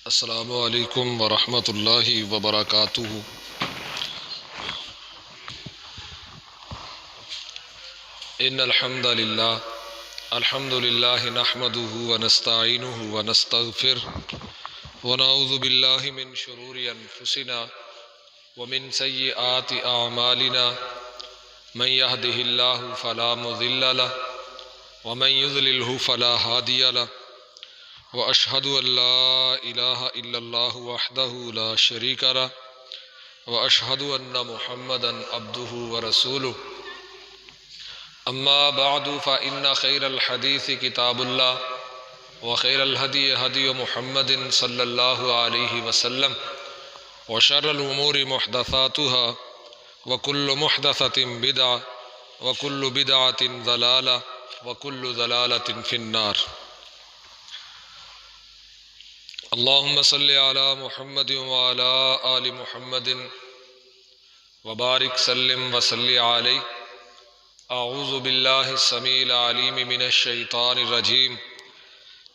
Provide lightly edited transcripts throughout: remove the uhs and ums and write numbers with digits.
السلام علیکم ورحمۃ اللہ وبرکاتہ۔ ان الحمد للہ نحمده ونستعینه ونستغفره ونعوذ باللہ من شرور انفسنا ومن سیئات اعمالنا من يهده اللہ فلا مضل له ومن يضلله فلا هادی له واشهد ان لا الہ الا اللہ وحدہ لا شریک له واشهد ان محمدا عبدہ ورسولہ اما بعد فان خیر الحدیث کتاب اللہ وخیر الہدی ہدی محمد صلی اللہ علیہ وسلم وشر الامور محدثاتها وکل محدثۃ بدعہ وکل بدعۃ ضلالہ وکل ضلالۃ فی النار۔ اللہم صلی علی محمد وعلی آل محمد وبارک سلم وصلی علیہ۔ اعوذ باللہ السمیع العلیم من الشیطان الرجیم،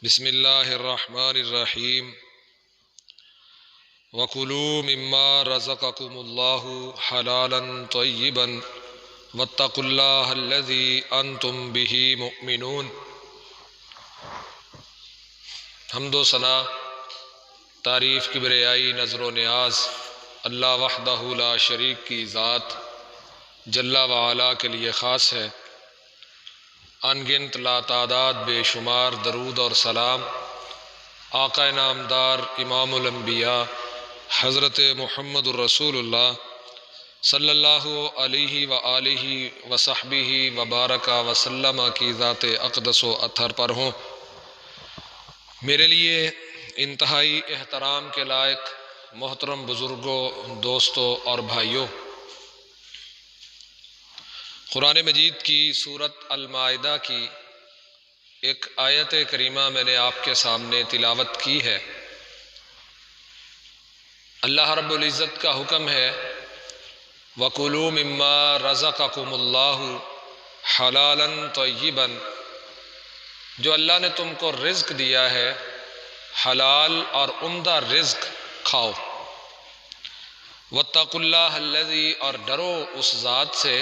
بسم اللہ الرحمن الرحیم۔ وَكُلُوا مِمَّا رَزَقَكُمُ اللَّهُ حَلَالًا طَيِّبًا وَاتَّقُوا اللَّهَ الَّذِي أَنْتُمْ بِهِ مُؤْمِنُونَ۔ حمد و ثنا، تعریف، کبریائی، نذر و نیاز اللہ وحدہ لا شریک کی ذات جل وعلا کے لیے خاص ہے۔ انگنت لا تعداد بے شمار درود اور سلام آقا نامدار امام الانبیاء حضرت محمد الرسول اللہ صلی اللہ علیہ وآلہ وصحبہ وبارک وسلم کی ذات اقدس و اطہر پر ہوں۔ میرے لیے انتہائی احترام کے لائق محترم بزرگوں، دوستوں اور بھائیوں، قرآن مجید کی سورۃ المائدہ کی ایک آیت کریمہ میں نے آپ کے سامنے تلاوت کی ہے۔ اللہ رب العزت کا حکم ہے وَكُلُوا مِمَّا رَزَقَكُمُ اللَّهُ حَلَالًا طَيِّبًا، جو اللہ نے تم کو رزق دیا ہے حلال اور عمدہ رزق کھاؤ۔ وَاتَّقُوا اللَّهَ الَّذِي، اور ڈرو اس ذات سے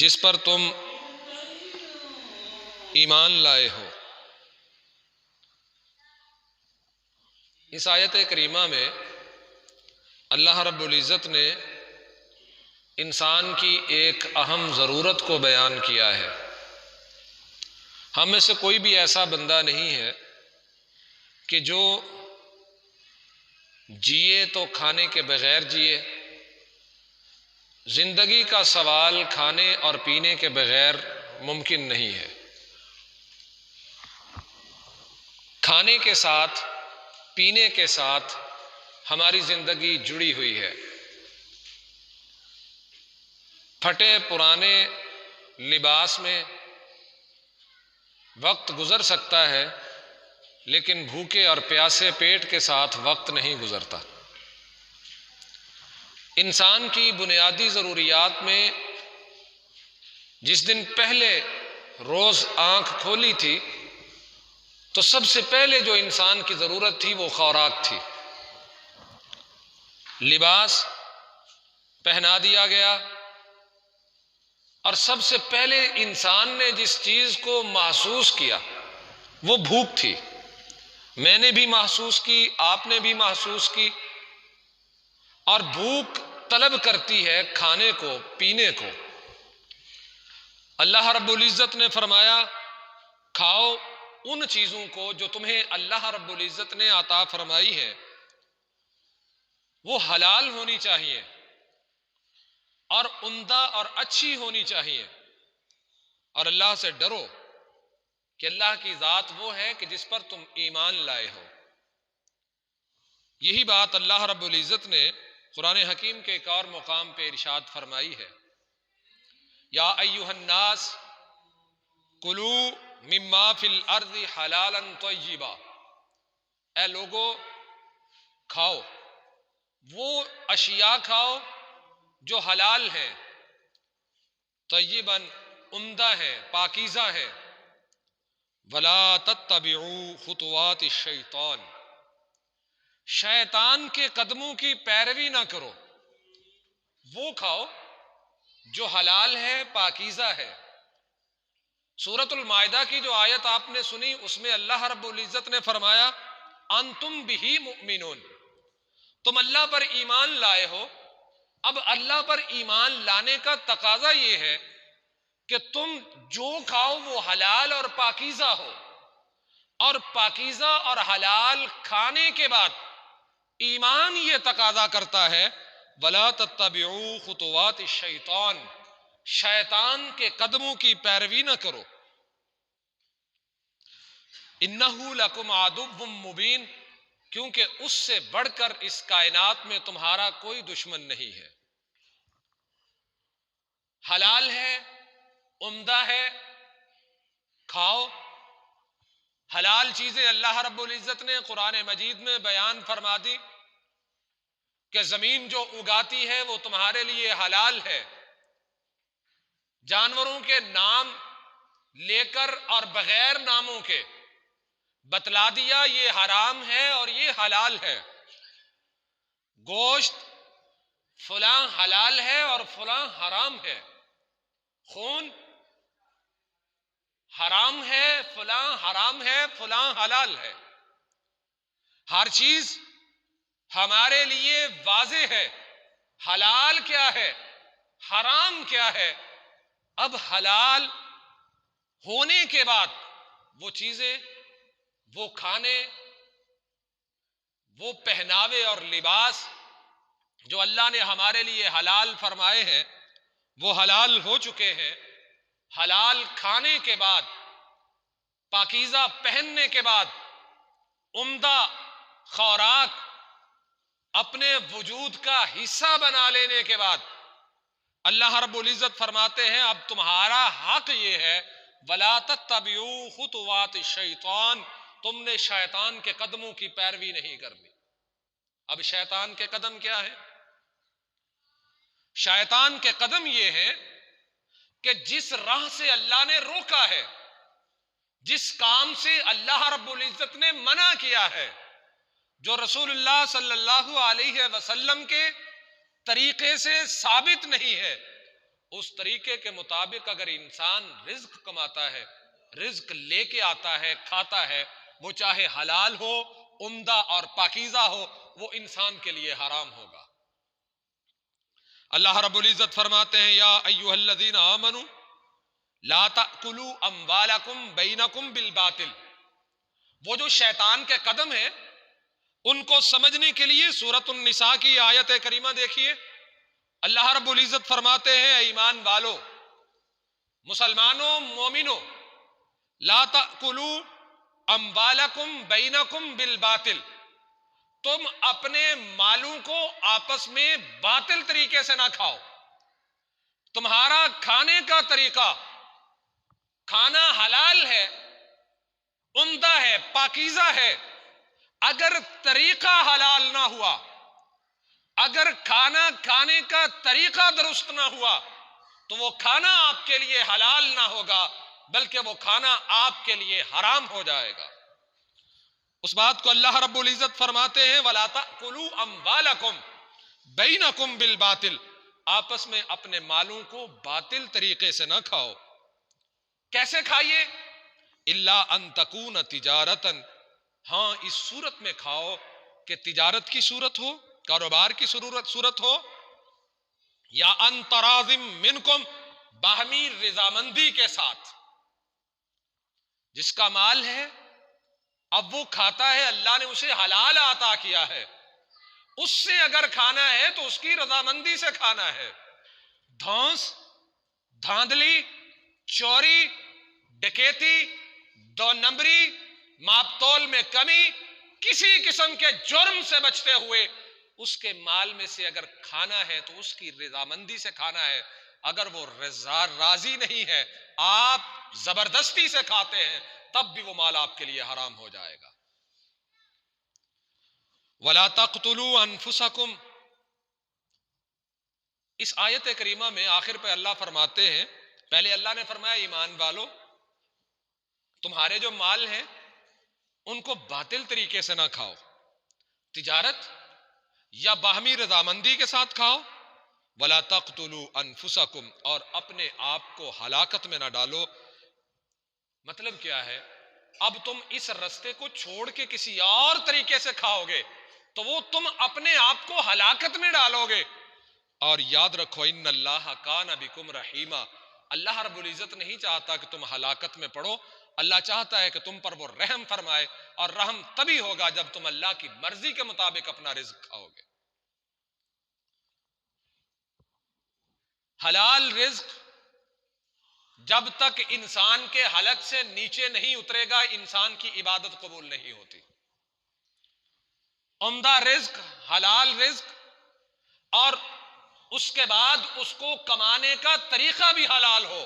جس پر تم ایمان لائے ہو۔ اس آیت کریمہ میں اللہ رب العزت نے انسان کی ایک اہم ضرورت کو بیان کیا ہے۔ ہم میں سے کوئی بھی ایسا بندہ نہیں ہے کہ جو جیے تو کھانے کے بغیر جیے، زندگی کا سوال کھانے اور پینے کے بغیر ممکن نہیں ہے۔ کھانے کے ساتھ، پینے کے ساتھ ہماری زندگی جڑی ہوئی ہے۔ پھٹے پرانے لباس میں وقت گزر سکتا ہے، لیکن بھوکے اور پیاسے پیٹ کے ساتھ وقت نہیں گزرتا۔ انسان کی بنیادی ضروریات میں جس دن پہلے روز آنکھ کھولی تھی تو سب سے پہلے جو انسان کی ضرورت تھی وہ خوراک تھی۔ لباس پہنا دیا گیا، اور سب سے پہلے انسان نے جس چیز کو محسوس کیا وہ بھوک تھی۔ میں نے بھی محسوس کی، آپ نے بھی محسوس کی، اور بھوک طلب کرتی ہے کھانے کو، پینے کو۔ اللہ رب العزت نے فرمایا کھاؤ ان چیزوں کو جو تمہیں اللہ رب العزت نے عطا فرمائی ہے، وہ حلال ہونی چاہیے اور عمدہ اور اچھی ہونی چاہیے، اور اللہ سے ڈرو کہ اللہ کی ذات وہ ہے کہ جس پر تم ایمان لائے ہو۔ یہی بات اللہ رب العزت نے قرآن حکیم کے ایک اور مقام پہ ارشاد فرمائی ہے، یا ایھا الناس کلوا مما فی الارض حلالا طیبا، اے لوگو کھاؤ، وہ اشیاء کھاؤ جو حلال ہیں، طیباً عمدہ ہیں، پاکیزہ ہیں، ولا تتبعوا خطوات الشیطان، شیطان کے قدموں کی پیروی نہ کرو، وہ کھاؤ جو حلال ہے، پاکیزہ ہے۔ سورۃ المائدہ کی جو آیت آپ نے سنی، اس میں اللہ رب العزت نے فرمایا انتم بہ مؤمنون، تم اللہ پر ایمان لائے ہو۔ اب اللہ پر ایمان لانے کا تقاضا یہ ہے کہ تم جو کھاؤ وہ حلال اور پاکیزہ ہو، اور پاکیزہ اور حلال کھانے کے بعد ایمان یہ تقاضا کرتا ہے وَلَا تَتَّبِعُوا خُطُوَاتِ الشَّيْطَانِ، شیطان کے قدموں کی پیروی نہ کرو۔ اِنَّهُ لَكُمْ عَدُوٌّ مُّبِينٌ، کیونکہ اس سے بڑھ کر اس کائنات میں تمہارا کوئی دشمن نہیں ہے۔ حلال ہے، عمدہ ہے، کھاؤ۔ حلال چیزیں اللہ رب العزت نے قرآن مجید میں بیان فرما دی کہ زمین جو اگاتی ہے وہ تمہارے لیے حلال ہے۔ جانوروں کے نام لے کر اور بغیر ناموں کے بتلا دیا یہ حرام ہے اور یہ حلال ہے۔ گوشت فلاں حلال ہے اور فلاں حرام ہے، خون حرام ہے، فلاں حرام ہے، فلاں حلال ہے۔ ہر چیز ہمارے لیے واضح ہے، حلال کیا ہے، حرام کیا ہے۔ اب حلال ہونے کے بعد وہ چیزیں، وہ کھانے، وہ پہناوے اور لباس جو اللہ نے ہمارے لیے حلال فرمائے ہیں وہ حلال ہو چکے ہیں۔ حلال کھانے کے بعد، پاکیزہ پہننے کے بعد، عمدہ خوراک اپنے وجود کا حصہ بنا لینے کے بعد اللہ رب العزت فرماتے ہیں اب تمہارا حق یہ ہے وَلَا تَتَّبِعُوا خُطُوَاتِ الشَّيْطَانِ، تم نے شیطان کے قدموں کی پیروی نہیں کرنی۔ اب شیطان کے قدم کیا ہے؟ شیطان کے قدم یہ ہے کہ جس راہ سے اللہ نے روکا ہے، جس کام سے اللہ رب العزت نے منع کیا ہے، جو رسول اللہ صلی اللہ علیہ وسلم کے طریقے سے ثابت نہیں ہے، اس طریقے کے مطابق اگر انسان رزق کماتا ہے، رزق لے کے آتا ہے، کھاتا ہے، وہ چاہے حلال ہو، عمدہ اور پاکیزہ ہو، وہ انسان کے لیے حرام ہوگا۔ اللہ رب العزت فرماتے ہیں یا ایھا الذین آمنوا لا تأکلوا اموالکم بینکم بالباطل۔ وہ جو شیطان کے قدم ہیں ان کو سمجھنے کے لیے سورۃ النساء کی آیت کریمہ دیکھیے۔ اللہ رب العزت فرماتے ہیں اے ایمان والو، مسلمانوں، مومنوں، لا تأکلوا اموالکم بینکم بالباطل، تم اپنے مالوں کو آپس میں باطل طریقے سے نہ کھاؤ۔ تمہارا کھانے کا طریقہ، کھانا حلال ہے، عمدہ ہے، پاکیزہ ہے، اگر طریقہ حلال نہ ہوا، اگر کھانا کھانے کا طریقہ درست نہ ہوا تو وہ کھانا آپ کے لیے حلال نہ ہوگا بلکہ وہ کھانا آپ کے لیے حرام ہو جائے گا۔ اس بات کو اللہ رب العزت فرماتے ہیں وَلَا تَأْكُلُوا أَمْوَالَكُمْ بَيْنَكُمْ بِالْبَاطِلِ، آپس میں اپنے مالوں کو باطل طریقے سے نہ کھاؤ۔ کیسے کھائیے؟ إِلَّا أَن تَكُونَ تِجَارَةً، ہاں اس صورت میں کھاؤ کہ تجارت کی صورت ہو، کاروبار کی صورت ہو، یا ان تراضٍ منکم، باہمی رضامندی کے ساتھ۔ جس کا مال ہے اب وہ کھاتا ہے، اللہ نے اسے حلال عطا کیا ہے، اس سے اگر کھانا ہے تو اس کی رضامندی سے کھانا ہے۔ دھونس، دھاندلی، چوری، ڈکیتی، دو نمبری، ماپ تول میں کمی، کسی قسم کے جرم سے بچتے ہوئے اس کے مال میں سے اگر کھانا ہے تو اس کی رضامندی سے کھانا ہے۔ اگر وہ راضی نہیں ہے، آپ زبردستی سے کھاتے ہیں، تب بھی وہ مال آپ کے لیے حرام ہو جائے گا۔ وَلَا تَقْتُلُوا أَنفُسَكُمْ، اس آیت کریمہ میں آخر پہ اللہ فرماتے ہیں، پہلے اللہ نے فرمایا ایمان والو تمہارے جو مال ہیں ان کو باطل طریقے سے نہ کھاؤ، تجارت یا باہمی رضامندی کے ساتھ کھاؤ، ولا تقتلوا انفسکم، اور اپنے آپ کو ہلاکت میں نہ ڈالو۔ مطلب کیا ہے؟ اب تم اس رستے کو چھوڑ کے کسی اور طریقے سے کھاؤ گے تو وہ تم اپنے آپ کو ہلاکت میں ڈالو گے۔ اور یاد رکھو ان اللہ کان بکم رحیما، اللہ رب العزت نہیں چاہتا کہ تم ہلاکت میں پڑو، اللہ چاہتا ہے کہ تم پر وہ رحم فرمائے، اور رحم تبھی ہوگا جب تم اللہ کی مرضی کے مطابق اپنا رزق کھاؤ گے۔ حلال رزق جب تک انسان کے حلق سے نیچے نہیں اترے گا انسان کی عبادت قبول نہیں ہوتی۔ عمدہ رزق، حلال رزق، اور اس کے بعد اس کو کمانے کا طریقہ بھی حلال ہو۔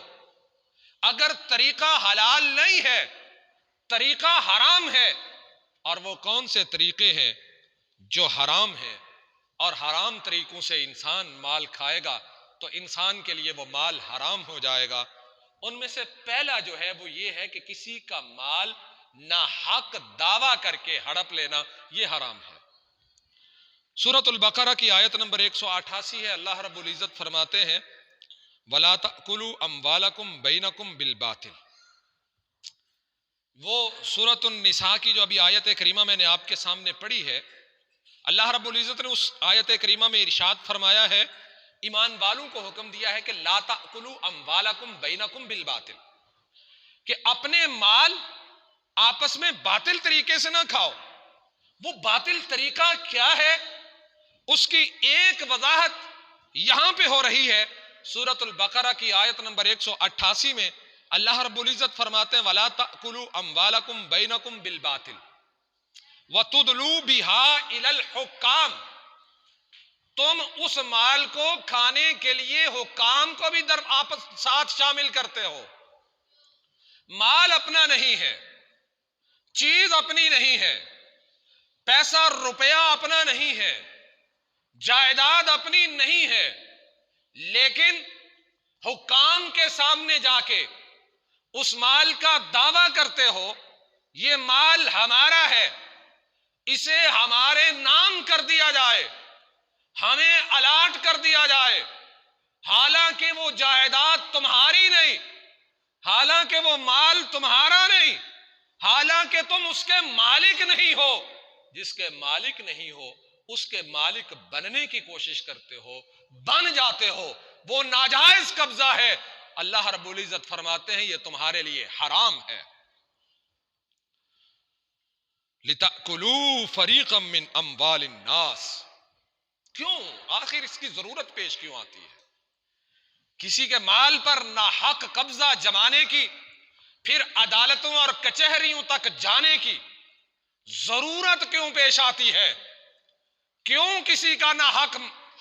اگر طریقہ حلال نہیں ہے، طریقہ حرام ہے، اور وہ کون سے طریقے ہیں جو حرام ہیں، اور حرام طریقوں سے انسان مال کھائے گا تو انسان کے لیے وہ مال حرام ہو جائے گا۔ ان میں سے پہلا جو ہے وہ یہ ہے کہ کسی کا مال ناحق دعویٰ کر کے ہڑپ لینا، یہ حرام ہے۔ سورۃ البقرہ کی آیت نمبر 188 ہے، اللہ رب العزت فرماتے ہیں وَلَا تَأْكُلُوا أَمْوَالَكُمْ بَيْنَكُمْ بِالْبَاطِلِ۔ وہ سورۃ النساء کی جو ابھی آیت کریمہ میں نے آپ کے سامنے پڑھی ہے، اللہ رب العزت نے اس آیت کریمہ میں ارشاد فرمایا ہے، ایمان والوں کو حکم دیا ہے کہ لا تأکلوا اموالکم بینکم بالباطل، کہ اپنے مال آپس میں باطل طریقے سے نہ کھاؤ۔ وہ باطل طریقہ کیا ہے اس کی ایک وضاحت یہاں پہ ہو رہی ہے۔ سورۃ البقرہ کی آیت نمبر 188 میں اللہ رب العزت فرماتے ہیں وَلَا تَأْكُلُوا أَمْوَالَكُمْ بَيْنَكُمْ بِالْبَاطِلِ وَتُدْلُوا بِهَا إِلَى الْحُكَّامِ، تم اس مال کو کھانے کے لیے حکام کو بھی آپس ساتھ شامل کرتے ہو۔ مال اپنا نہیں ہے، چیز اپنی نہیں ہے، پیسہ روپیہ اپنا نہیں ہے، جائیداد اپنی نہیں ہے، لیکن حکام کے سامنے جا کے اس مال کا دعویٰ کرتے ہو یہ مال ہمارا ہے، اسے ہمارے نام کر دیا جائے، ہمیں الاٹ کر دیا جائے، حالانکہ وہ جائیداد تمہاری نہیں، حالانکہ وہ مال تمہارا نہیں، حالانکہ تم اس کے مالک نہیں ہو۔ جس کے مالک نہیں ہو اس کے مالک بننے کی کوشش کرتے ہو، بن جاتے ہو، وہ ناجائز قبضہ ہے۔ اللہ رب العزت فرماتے ہیں یہ تمہارے لیے حرام ہے۔ لِتَأْكُلُوا فَرِيقًا مِّنْ أَمْوَالِ النَّاسِ، کیوں؟ آخر اس کی ضرورت پیش کیوں آتی ہے؟ کسی کے مال پر ناحق قبضہ جمانے کی، پھر عدالتوں اور کچہریوں تک جانے کی ضرورت کیوں پیش آتی ہے؟ کیوں کسی کا ناحق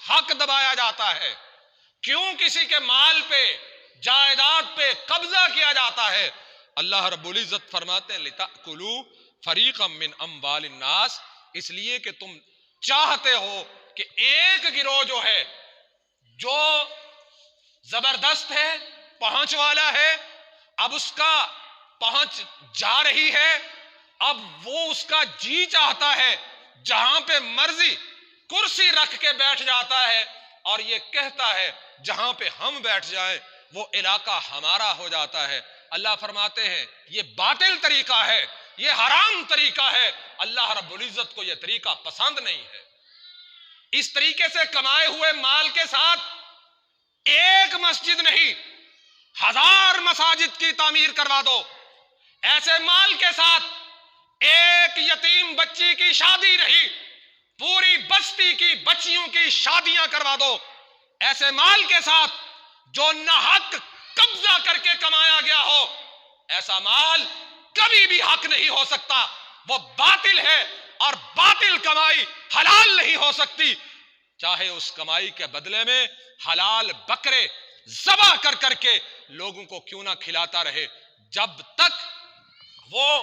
حق دبایا جاتا ہے؟ کیوں کسی کے مال پہ، جائیداد پہ قبضہ کیا جاتا ہے؟ اللہ رب العزت فرماتے ہیں لِتَأْكُلُوا فَرِيقًا مِّنْ أَمْوَالِ النَّاسِ، اس لیے کہ تم چاہتے ہو کہ ایک گروہ جو ہے، جو زبردست ہے، پہنچ والا ہے، اب اس کا پہنچ جا رہی ہے، اب وہ اس کا جی چاہتا ہے جہاں پہ مرضی کرسی رکھ کے بیٹھ جاتا ہے، اور یہ کہتا ہے جہاں پہ ہم بیٹھ جائیں وہ علاقہ ہمارا ہو جاتا ہے۔ اللہ فرماتے ہیں یہ باطل طریقہ ہے، یہ حرام طریقہ ہے، اللہ رب العزت کو یہ طریقہ پسند نہیں ہے۔ اس طریقے سے کمائے ہوئے مال کے ساتھ ایک مسجد نہیں، 1000 مساجد کی تعمیر کروا دو۔ ایسے مال کے ساتھ ایک یتیم بچی کی شادی نہیں، پوری بستی کی بچیوں کی شادیاں کروا دو۔ ایسے مال کے ساتھ جو ناحق قبضہ کر کے کمایا گیا ہو، ایسا مال کبھی بھی حق نہیں ہو سکتا، وہ باطل ہے، اور باطل کمائی حلال نہیں ہو سکتی، چاہے اس کمائی کے بدلے میں حلال بکرے ذبح کر کر کے لوگوں کو کیوں نہ کھلاتا رہے۔ جب تک وہ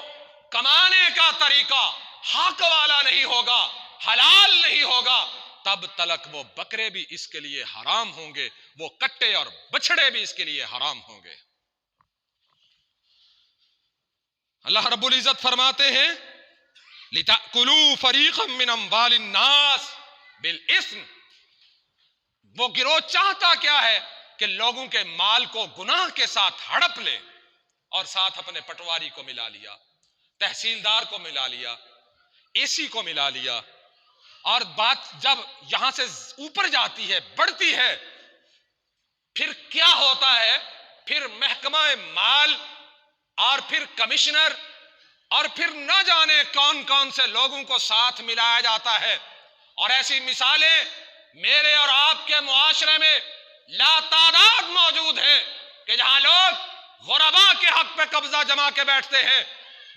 کمانے کا طریقہ حق والا نہیں ہوگا، حلال نہیں ہوگا، تب تلک وہ بکرے بھی اس کے لیے حرام ہوں گے، وہ کٹے اور بچھڑے بھی اس کے لیے حرام ہوں گے۔ اللہ رب العزت فرماتے ہیں لِتَأْكُلُوا فَرِيقًا مِّنْ أَمْوَالِ النَّاسِ بِالْإِثْمِ، وہ گروہ چاہتا کیا ہے کہ لوگوں کے مال کو گناہ کے ساتھ ہڑپ لے، اور ساتھ اپنے پٹواری کو ملا لیا، تحصیلدار کو ملا لیا، اے سی کو ملا لیا. اور بات جب یہاں سے اوپر جاتی ہے، بڑھتی ہے، پھر کیا ہوتا ہے؟ پھر محکمہ مال اور پھر کمشنر اور پھر نہ جانے کون کون سے لوگوں کو ساتھ ملایا جاتا ہے. اور ایسی مثالیں میرے اور آپ کے معاشرے میں لا تعداد موجود ہیں کہ جہاں لوگ غرباء کے حق پہ قبضہ جما کے بیٹھتے ہیں،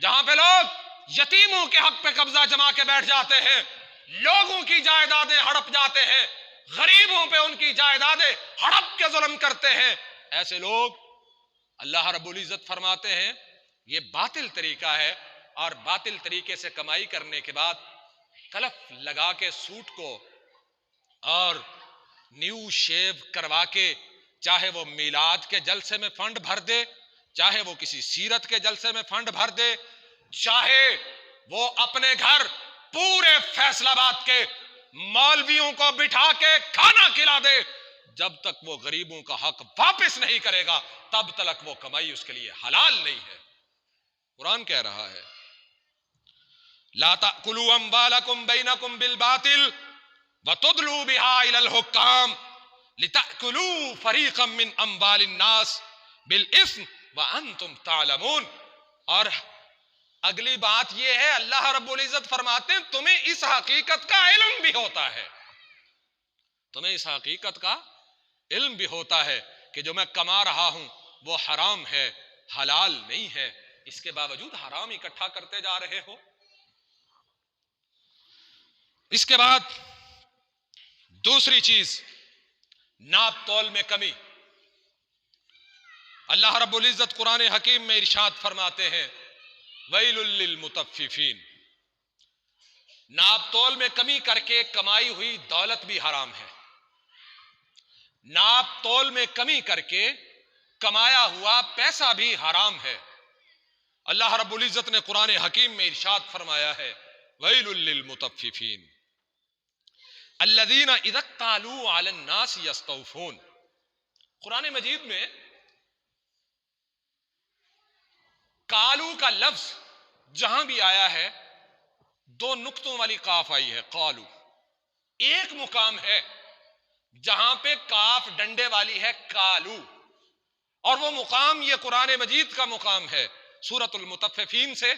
جہاں پہ لوگ یتیموں کے حق پہ قبضہ جما کے بیٹھ جاتے ہیں، لوگوں کی جائیدادیں ہڑپ جاتے ہیں، غریبوں پہ ان کی جائیدادیں ہڑپ کے ظلم کرتے ہیں. ایسے لوگ اللہ رب العزت فرماتے ہیں یہ باطل طریقہ ہے، اور باطل طریقے سے کمائی کرنے کے بعد کلف لگا کے سوٹ کو اور نیو شیو کروا کے، چاہے وہ میلاد کے جلسے میں فنڈ بھر دے، چاہے وہ کسی سیرت کے جلسے میں فنڈ بھر دے، چاہے وہ اپنے گھر پورے فیصل آباد کے مولویوں کو بٹھا کے کھانا کھلا دے، جب تک وہ غریبوں کا حق واپس نہیں کرے گا تب تک وہ کمائی اس کے لیے حلال نہیں ہے. قرآن کہہ رہا ہے لا تأکلوا اموالکم بینکم بالباطل وتدلوا بها الى الحکام لتأکلوا فریقا من اموال الناس بالاثم وانتم تعلمون. اور اگلی بات یہ ہے، اللہ رب العزت فرماتے ہیں تمہیں اس حقیقت کا علم بھی ہوتا ہے، تمہیں اس حقیقت کا علم بھی ہوتا ہے کہ جو میں کما رہا ہوں وہ حرام ہے، حلال نہیں ہے، اس کے باوجود حرام اکٹھا کرتے جا رہے ہو. اس کے بعد دوسری چیز، ناپ تول میں کمی. اللہ رب العزت قرآن حکیم میں ارشاد فرماتے ہیں ویل للمطففین، ناپ تول میں کمی کر کے کمائی ہوئی دولت بھی حرام ہے، ناپ تول میں کمی کر کے کمایا ہوا پیسہ بھی حرام ہے. اللہ رب العزت نے قرآن حکیم میں ارشاد فرمایا ہے ویل للمطففین الذین اذا اکتالوا علی الناس یستوفون. قرآن مجید میں کالو کا لفظ جہاں بھی آیا ہے دو نقطوں والی قاف آئی ہے قالو. ایک مقام ہے جہاں پہ کاف ڈنڈے والی ہے کالو، اور وہ مقام یہ قرآن مجید کا مقام ہے سورۃ المطففین سے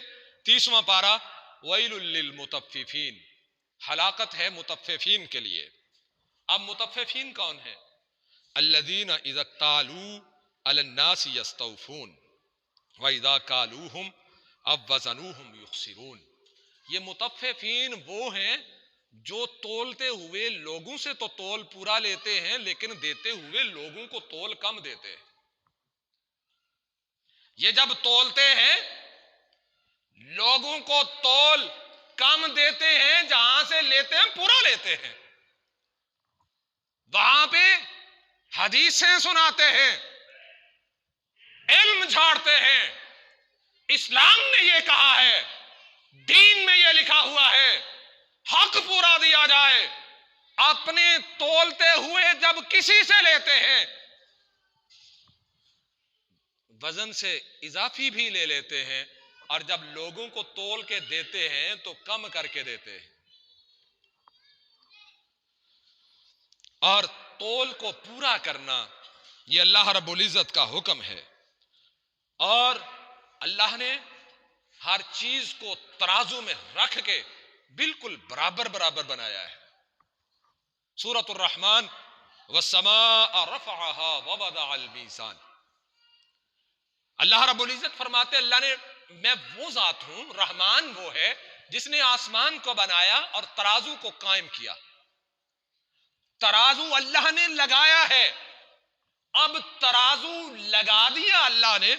30واں پارہ ویل للمطففین، ہلاکت ہے مطففین کے لیے. اب مطففین کون ہے؟ الذین اذا اکتالوا علی الناس یستوفون وَإِذَا كَالُوهُمْ أَوْ وَزَنُوهُمْ يُخْسِرُونَ. یہ مطففین وہ ہیں جو تولتے ہوئے لوگوں سے تو تول پورا لیتے ہیں لیکن دیتے ہوئے لوگوں کو تول کم دیتے ہیں. یہ جب تولتے ہیں لوگوں کو تول کم دیتے ہیں، جہاں سے لیتے ہیں پورا لیتے ہیں، وہاں پہ حدیثیں سناتے ہیں، علم جھاڑتے ہیں. اسلام نے یہ کہا ہے، دین میں یہ لکھا ہوا ہے حق پورا دیا جائے. اپنے تولتے ہوئے جب کسی سے لیتے ہیں وزن سے اضافی بھی لے لیتے ہیں، اور جب لوگوں کو تول کے دیتے ہیں تو کم کر کے دیتے ہیں. اور تول کو پورا کرنا یہ اللہ رب العزت کا حکم ہے. اور اللہ نے ہر چیز کو ترازو میں رکھ کے بالکل برابر برابر بنایا ہے. سورۃ الرحمن والسماء رفعها ووضع الميزان. اللہ رب العزت فرماتے اللہ نے، میں وہ ذات ہوں، رحمان وہ ہے جس نے آسمان کو بنایا اور ترازو کو قائم کیا. ترازو اللہ نے لگایا ہے، اب ترازو لگا دیا اللہ نے.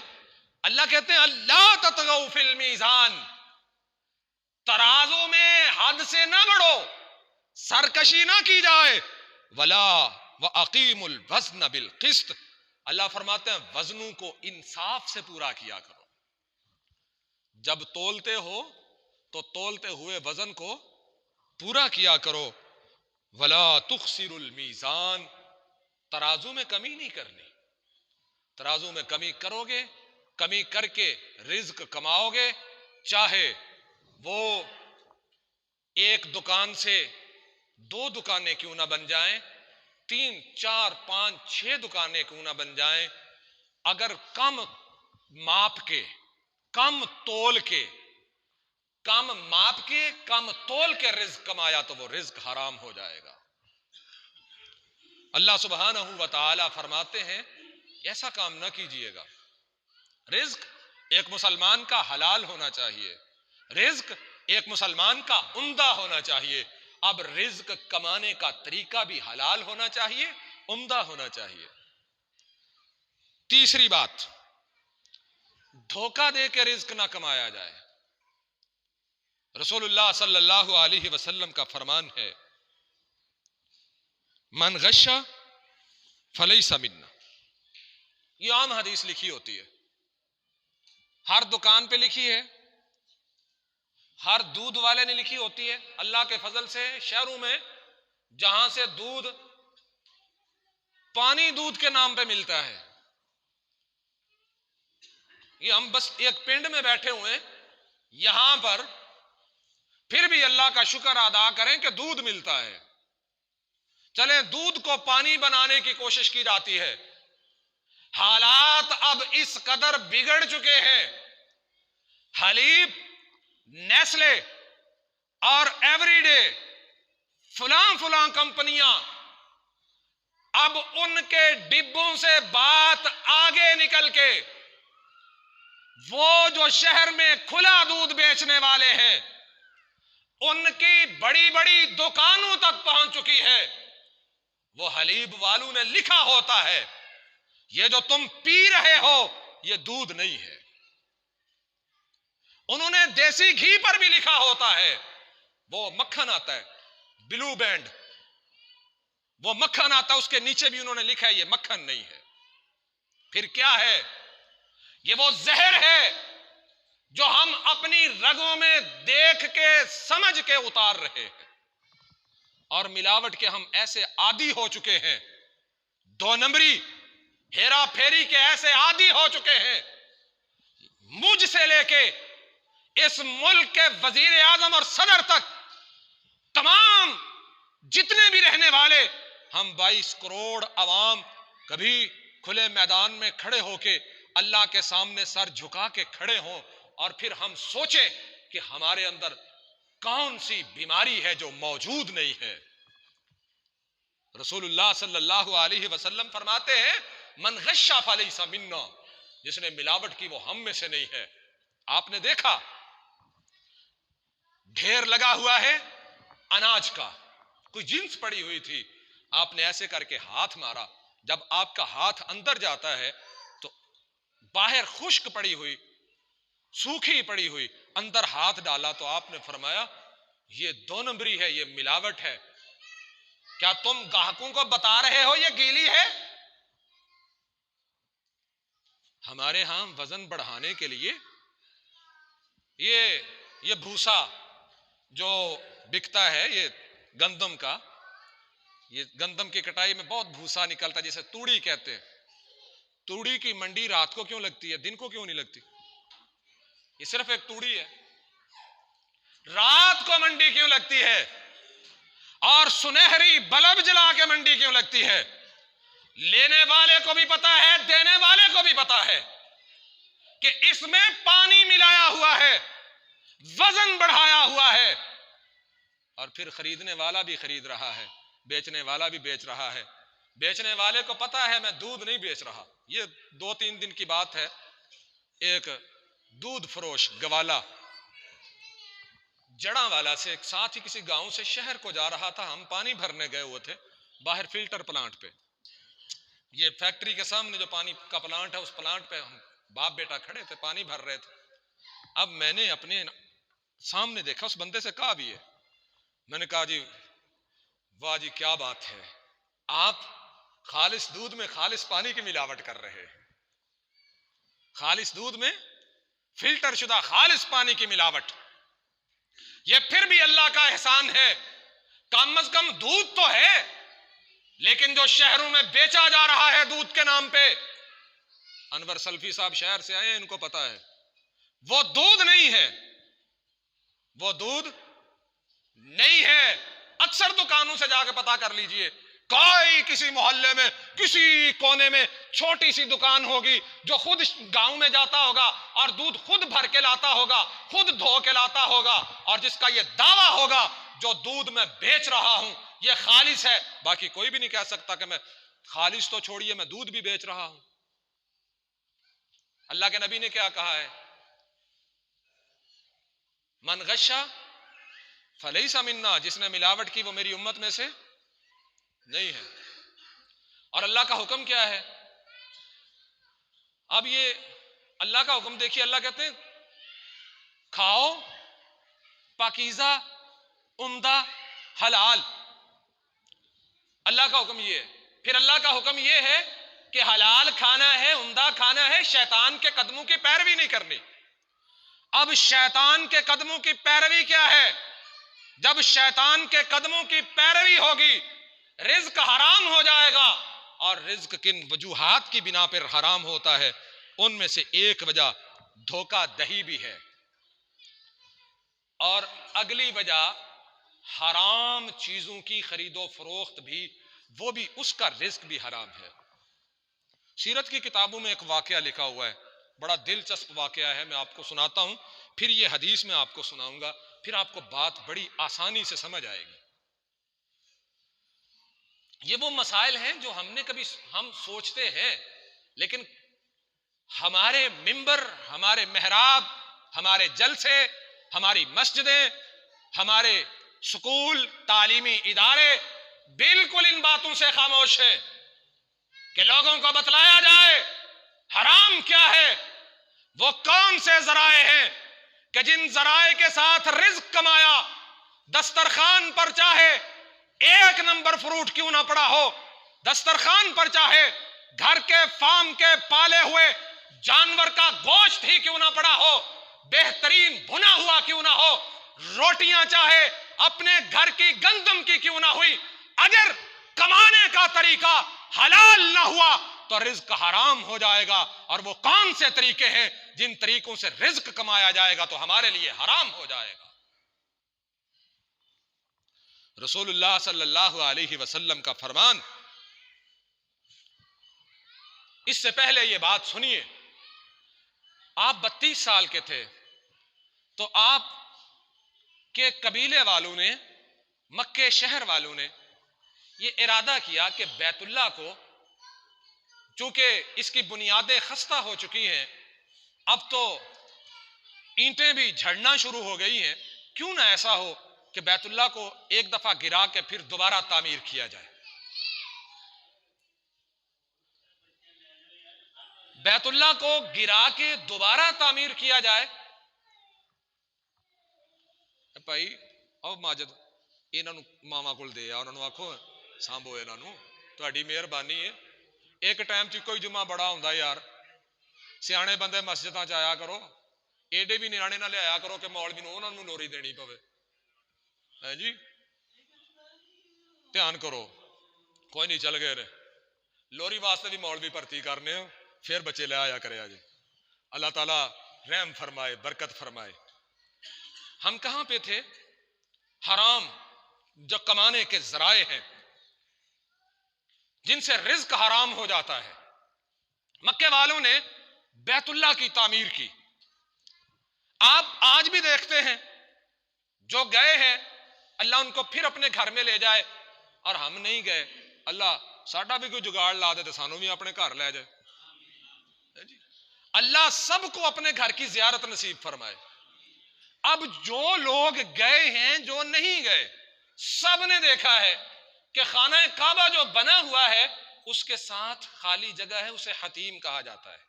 اللہ کہتے ہیں اللہ تطغوا فی المیزان، ترازو میں حد سے نہ بڑھو، سرکشی نہ کی جائے. ولا واقیموا الوزن بالقسط، اللہ فرماتے ہیں وزنوں کو انصاف سے پورا کیا کرو. جب تولتے ہو تو تولتے ہوئے وزن کو پورا کیا کرو. ولا تخسر المیزان، ترازو میں کمی نہیں کرنی. ترازو میں کمی کرو گے، کمی کر کے رزق کماؤ گے، چاہے وہ ایک دکان سے 2 دکانیں کیوں نہ بن جائیں، 3 4 5 6 دکانیں کیوں نہ بن جائیں، اگر کم ماپ کے، کم تول کے، کم ماپ کے، کم تول کے رزق کمایا تو وہ رزق حرام ہو جائے گا. اللہ سبحانہ و تعالی فرماتے ہیں ایسا کام نہ کیجئے گا. رزق ایک مسلمان کا حلال ہونا چاہیے، رزق ایک مسلمان کا عمدہ ہونا چاہیے. اب رزق کمانے کا طریقہ بھی حلال ہونا چاہیے، عمدہ ہونا چاہیے. تیسری بات، دھوکہ دے کے رزق نہ کمایا جائے. رسول اللہ صلی اللہ علیہ وسلم کا فرمان ہے، من غش فلیس منا. یہ عام حدیث لکھی ہوتی ہے، ہر دکان پہ لکھی ہے، ہر دودھ والے نے لکھی ہوتی ہے. اللہ کے فضل سے شہروں میں جہاں سے دودھ پانی دودھ کے نام پہ ملتا ہے، یہ ہم بس ایک پنڈ میں بیٹھے ہوئے ہیں یہاں پر، پھر بھی اللہ کا شکر ادا کریں کہ دودھ ملتا ہے. چلیں دودھ کو پانی بنانے کی کوشش کی جاتی ہے. حالات اب اس قدر بگڑ چکے ہیں، حلیب، نیسلے اور ایوری ڈے، فلاں کمپنیاں اب ان کے ڈبوں سے بات آگے نکل کے وہ جو شہر میں کھلا دودھ بیچنے والے ہیں ان کی بڑی بڑی دکانوں تک پہنچ چکی ہے. وہ حلیب والوں نے لکھا ہوتا ہے یہ جو تم پی رہے ہو یہ دودھ نہیں ہے. انہوں نے دیسی گھی پر بھی لکھا ہوتا ہے، وہ مکھن آتا ہے بلو بینڈ، وہ مکھن آتا ہے اس کے نیچے بھی انہوں نے لکھا ہے یہ مکھن نہیں ہے. پھر کیا ہے؟ یہ وہ زہر ہے جو ہم اپنی رگوں میں دیکھ کے سمجھ کے اتار رہے ہیں، اور ملاوٹ کے ہم ایسے عادی ہو چکے ہیں، 2 نمبری ہیرا پھیری کے ایسے عادی ہو چکے ہیں. مجھ سے لے کے اس ملک کے وزیر اعظم اور صدر تک تمام جتنے بھی رہنے والے، ہم 22 کروڑ عوام کبھی کھلے میدان میں کھڑے ہو کے اللہ کے سامنے سر جھکا کے کھڑے ہوں اور پھر ہم سوچیں کہ ہمارے اندر کون سی بیماری ہے جو موجود نہیں ہے. رسول اللہ صلی اللہ علیہ وسلم فرماتے ہیں من غش فلیس منا، جس نے ملاوٹ کی وہ ہم میں سے نہیں ہے. آپ نے دیکھا ڈھیر لگا ہوا ہے اناج کا، کوئی جنس پڑی ہوئی تھی، آپ نے ایسے کر کے ہاتھ مارا، جب آپ کا ہاتھ اندر جاتا ہے تو باہر خشک پڑی ہوئی، سوکھی پڑی ہوئی، اندر ہاتھ ڈالا تو آپ نے فرمایا یہ 2 نمبری ہے، یہ ملاوٹ ہے. کیا تم گاہکوں کو بتا رہے ہو یہ گیلی ہے؟ ہمارے ہاں وزن بڑھانے کے لیے یہ بھوسا جو بکتا ہے، یہ گندم کا، یہ گندم کی کٹائی میں بہت بھوسا نکلتا ہے جسے توڑی کہتے ہیں. توڑی کی منڈی رات کو کیوں لگتی ہے، دن کو کیوں نہیں لگتی؟ یہ صرف ایک توڑی ہے، رات کو منڈی کیوں لگتی ہے؟ اور سنہری بلب جلا کے منڈی کیوں لگتی ہے؟ لینے والے کو بھی پتا ہے، دینے والے کو بھی پتا ہے کہ اس میں پانی ملایا ہوا ہے، وزن بڑھایا ہوا ہے، اور پھر خریدنے والا بھی خرید رہا ہے، بیچنے والا بھی بیچ رہا ہے. بیچنے والے کو پتا ہے میں دودھ نہیں بیچ رہا. یہ 2-3 دن کی بات ہے، ایک دودھ فروش گوالا جڑا والا سے ایک ساتھ ہی کسی گاؤں سے شہر کو جا رہا تھا. ہم پانی بھرنے گئے ہوئے تھے باہر فلٹر پلانٹ پہ، یہ فیکٹری کے سامنے جو پانی کا پلانٹ ہے اس پلانٹ پہ ہم باپ بیٹا کھڑے تھے، پانی بھر رہے تھے. اب میں نے اپنے سامنے دیکھا، اس بندے سے کہا بھی ہے، میں نے کہا جی واہ جی کیا بات ہے، آپ خالص دودھ میں خالص پانی کی ملاوٹ کر رہے ہیں، خالص دودھ میں فلٹر شدہ خالص پانی کی ملاوٹ. یہ پھر بھی اللہ کا احسان ہے. کم از کم دودھ تو ہے. لیکن جو شہروں میں بیچا جا رہا ہے دودھ کے نام پہ، انور سلفی صاحب شہر سے آئے ہیں، ان کو پتا ہے، وہ دودھ نہیں ہے. وہ دودھ نہیں ہے. اکثر دکانوں سے جا کے پتا کر لیجئے، کوئی کسی محلے میں کسی کونے میں چھوٹی سی دکان ہوگی جو خود گاؤں میں جاتا ہوگا اور دودھ خود بھر کے لاتا ہوگا، خود دھو کے لاتا ہوگا، اور جس کا یہ دعویٰ ہوگا جو دودھ میں بیچ رہا ہوں یہ خالص ہے. باقی کوئی بھی نہیں کہہ سکتا کہ میں خالص تو چھوڑیے میں دودھ بھی بیچ رہا ہوں. اللہ کے نبی نے کیا کہا ہے؟ من غشا فلیس منا، جس نے ملاوٹ کی وہ میری امت میں سے نہیں ہے. اور اللہ کا حکم کیا ہے؟ اب یہ اللہ کا حکم دیکھیے، اللہ کہتے ہیں کھاؤ پاکیزہ عمدہ حلال. اللہ کا حکم یہ ہے. پھر اللہ کا حکم یہ ہے کہ حلال کھانا ہے، عمدہ کھانا ہے، شیطان کے قدموں کی پیروی نہیں کرنی. اب شیطان کے قدموں کی پیروی کیا ہے؟ جب شیطان کے قدموں کی پیروی ہوگی رزق حرام ہو جائے گا. اور رزق کن وجوہات کی بنا پر حرام ہوتا ہے؟ ان میں سے ایک وجہ دھوکہ دہی بھی ہے، اور اگلی وجہ حرام چیزوں کی خرید و فروخت بھی، وہ بھی اس کا رزق بھی حرام ہے. سیرت کی کتابوں میں ایک واقعہ لکھا ہوا ہے، بڑا دلچسپ واقعہ ہے، میں آپ کو سناتا ہوں، پھر یہ حدیث میں آپ کو سناؤں گا، پھر آپ کو بات بڑی آسانی سے سمجھ آئے گی. یہ وہ مسائل ہیں جو ہم سوچتے ہیں، لیکن ہمارے ممبر، ہمارے محراب، ہمارے جلسے، ہماری مسجدیں، ہمارے سکول، تعلیمی ادارے بالکل ان باتوں سے خاموش ہیں کہ لوگوں کو بتلایا جائے حرام کیا ہے. وہ کون سے ذرائع ہیں کہ جن ذرائع کے ساتھ رزق کمایا، دسترخوان پر چاہے ایک نمبر فروٹ کیوں نہ پڑا ہو، دسترخوان پر چاہے گھر کے فارم کے پالے ہوئے جانور کا گوشت ہی کیوں نہ پڑا ہو، بہترین بھنا ہوا کیوں نہ ہو، روٹیاں چاہے اپنے گھر کی گندم کی کیوں نہ ہوئی، اگر کمانے کا طریقہ حلال نہ ہوا تو رزق حرام ہو جائے گا. اور وہ کون سے طریقے ہیں جن طریقوں سے رزق کمایا جائے گا تو ہمارے لیے حرام ہو جائے گا؟ رسول اللہ صلی اللہ علیہ وسلم کا فرمان. اس سے پہلے یہ بات سنیے، آپ 32 سال کے تھے تو آپ کے قبیلے والوں نے، مکے شہر والوں نے یہ ارادہ کیا کہ بیت اللہ کو، چونکہ اس کی بنیادیں خستہ ہو چکی ہیں، اب تو اینٹیں بھی جھڑنا شروع ہو گئی ہیں، کیوں نہ ایسا ہو کہ بیت اللہ کو ایک دفعہ گرا کے پھر دوبارہ تعمیر کیا جائے. بیت اللہ کو گرا کے دوبارہ تعمیر کیا جائے. بھائی او ماجد انہاں نو ماما کول دے آ، انہاں نو آکھو سانبھو انہاں نو، تہاڈی مہربانی ہے. ایک ٹائم چ کوئی جمعہ بڑا ہوندا یار، سیانے بندے مسجداں چ آیا کرو، ایڈے بھی نیانے نہ لے آیا کرو کہ مولوی نو انہاں نو لوری دینی پوے. ہے جی دھیان کرو، کوئی نہیں چل گئے رہے، لوری واسطے بھی مولوی بھرتی کرنے ہو، پھر بچے لے آیا کرے آجے. اللہ تعالیٰ رحم فرمائے، برکت فرمائے. ہم کہاں پہ تھے؟ حرام جو کمانے کے ذرائع ہیں جن سے رزق حرام ہو جاتا ہے. مکے والوں نے بیت اللہ کی تعمیر کی. آپ آج بھی دیکھتے ہیں جو گئے ہیں اللہ ان کو پھر اپنے گھر میں لے جائے، اور ہم نہیں گئے اللہ ساڈا بھی کوئی جگاڑ لا دے تو سانوں بھی اپنے گھر لے جائے. اللہ سب کو اپنے گھر کی زیارت نصیب فرمائے. اب جو لوگ گئے ہیں، جو نہیں گئے، سب نے دیکھا ہے کہ خانہ کعبہ جو بنا ہوا ہے اس کے ساتھ خالی جگہ ہے، اسے حتیم کہا جاتا ہے.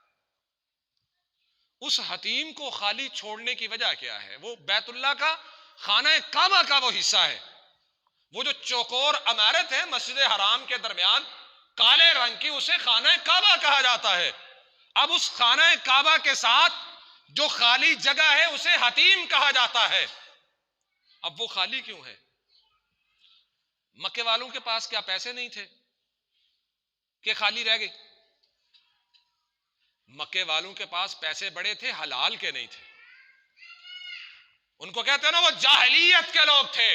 اس حتیم کو خالی چھوڑنے کی وجہ کیا ہے؟ وہ بیت اللہ کا، خانہ کعبہ کا وہ حصہ ہے. وہ جو چوکور عمارت ہے مسجد حرام کے درمیان کالے رنگ کی، اسے خانہ کعبہ کہا جاتا ہے. اب اس خانہ کعبہ کے ساتھ جو خالی جگہ ہے اسے حتیم کہا جاتا ہے. اب وہ خالی کیوں ہے؟ مکے والوں کے پاس کیا پیسے نہیں تھے کہ خالی رہ گئی؟ مکے والوں کے پاس پیسے بڑے تھے، حلال کے نہیں تھے. ان کو کہتے ہیں نا وہ جاہلیت کے لوگ تھے،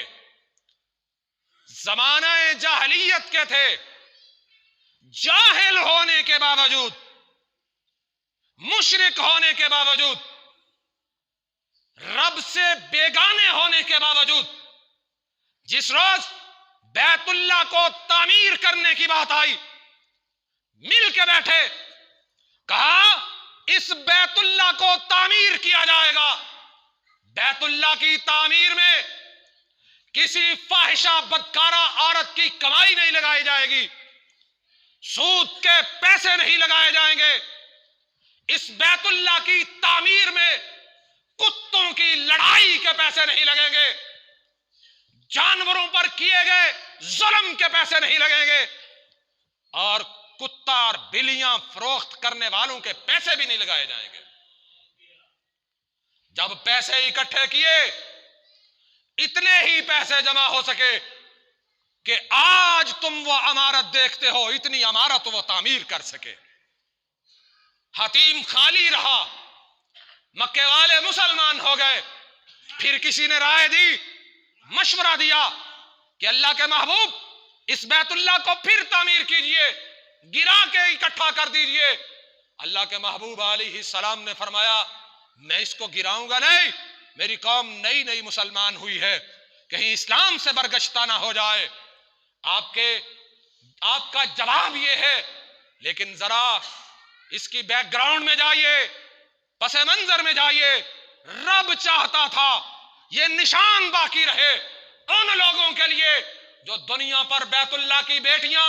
زمانہ جاہلیت کے تھے. جاہل ہونے کے باوجود، مشرک ہونے کے باوجود، رب سے بیگانے ہونے کے باوجود، جس روز بیت اللہ کو تعمیر کرنے کی بات آئی، مل کے بیٹھے، کہا اس بیت اللہ کو تعمیر کیا جائے گا. بیت اللہ کی تعمیر میں کسی فاحشہ بدکارہ عورت کی کمائی نہیں لگائی جائے گی، سود کے پیسے نہیں لگائے جائیں گے. اس بیت اللہ کی تعمیر میں کتوں کی لڑائی کے پیسے نہیں لگیں گے، جانوروں پر کیے گئے ظلم کے پیسے نہیں لگیں گے، اور کتا اور بلیاں فروخت کرنے والوں کے پیسے بھی نہیں لگائے جائیں گے. جب پیسے اکٹھے کیے، اتنے ہی پیسے جمع ہو سکے کہ آج تم وہ عمارت دیکھتے ہو، اتنی عمارت وہ تعمیر کر سکے. حتیم خالی رہا، مکے والے مسلمان ہو گئے. پھر کسی نے رائے دی، مشورہ دیا کہ اللہ کے محبوب اس بیت اللہ کو پھر تعمیر کیجئے، گرا کے اکٹھا کر دیجئے. اللہ کے محبوب علیہ السلام نے فرمایا میں اس کو گراؤں گا نہیں، میری قوم نئی نئی مسلمان ہوئی ہے، کہیں اسلام سے برگشتہ نہ ہو جائے. آپ کا جواب یہ ہے، لیکن ذرا اس کی بیک گراؤنڈ میں جائیے، پس منظر میں جائیے. رب چاہتا تھا یہ نشان باقی رہے ان لوگوں کے لیے جو دنیا پر بیت اللہ کی بیٹیاں